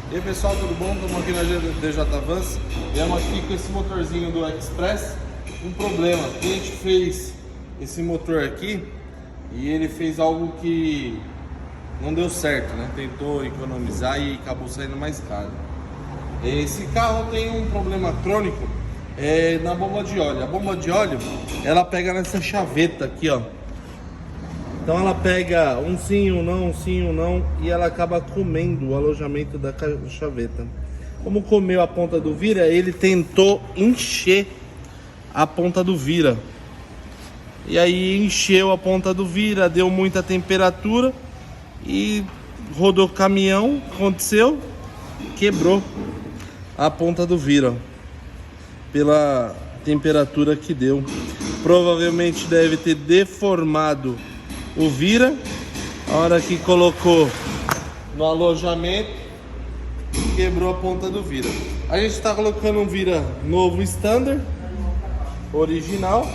E aí pessoal, tudo bom? Estamos aqui na DJ Vans. Viemos aqui com esse motorzinho do Express. Um problema, a gente fez esse motor aqui e ele fez algo que não deu certo, né? Tentou economizar e acabou saindo mais caro. Esse carro tem um problema crônico na bomba de óleo. A bomba de óleo, ela pega nessa chaveta aqui, ó. Então ela pega um sim, um não, e ela acaba comendo o alojamento da chaveta. Como comeu a ponta do vira, ele tentou encher a ponta do vira. E aí encheu a ponta do vira, deu muita temperatura e rodou o caminhão, aconteceu, quebrou a ponta do vira pela temperatura que deu. Provavelmente deve ter deformado o vira, a hora que colocou no alojamento, quebrou a ponta do vira. A gente está colocando um vira novo standard, original,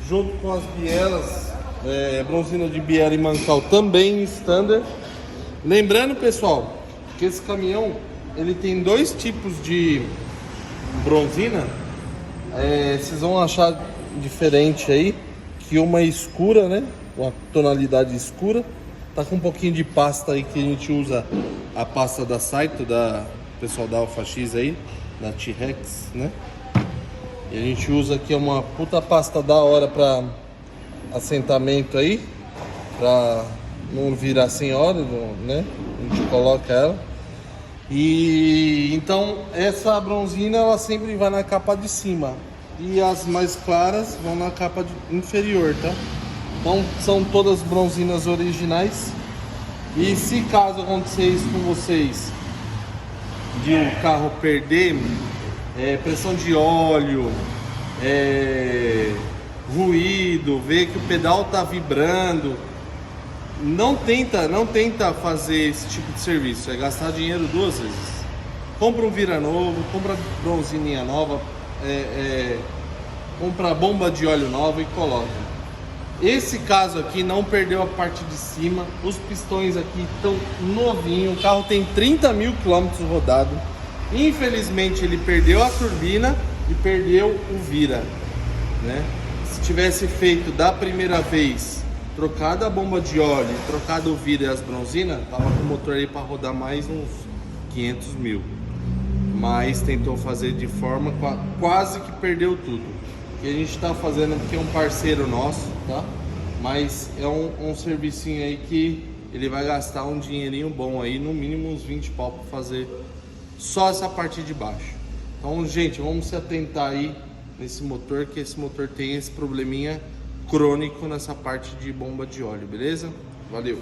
junto com as bielas, bronzina de biela e mancal também standard. Lembrando, pessoal, que esse caminhão ele tem dois tipos de bronzina. Vocês vão achar diferente aí, que uma é escura, né? Uma tonalidade escura, tá com um pouquinho de pasta aí que a gente usa, a pasta da Saito, da pessoal da Alfa X aí, da T-Rex, né? E a gente usa aqui uma puta pasta da hora para assentamento aí, para não virar sem óleo, né? A gente coloca ela. E então essa bronzina ela sempre vai na capa de cima e as mais claras vão na capa inferior, tá? Então são todas bronzinas originais. E se caso acontecer isso com vocês, de o carro perder pressão de óleo, ruído, ver que o pedal tá vibrando, não tenta fazer esse tipo de serviço, é gastar dinheiro duas vezes. Compra um vira novo, compra bronzininha nova, compra bomba de óleo nova e coloca. Esse caso aqui não perdeu a parte de cima, os pistões aqui estão novinhos, o carro tem 30 mil quilômetros rodado. Infelizmente ele perdeu a turbina e perdeu o vira, né? Se tivesse feito da primeira vez, trocado a bomba de óleo, trocado o vira e as bronzinas, tava com o motor aí para rodar mais uns 500 mil. Mas tentou fazer de forma quase que perdeu tudo. Que a gente está fazendo porque é um parceiro nosso, tá? Mas é um servicinho aí que ele vai gastar um dinheirinho bom aí, no mínimo uns 20 pau para fazer só essa parte de baixo. Então, gente, vamos se atentar aí nesse motor, que esse motor tem esse probleminha crônico nessa parte de bomba de óleo, beleza? Valeu!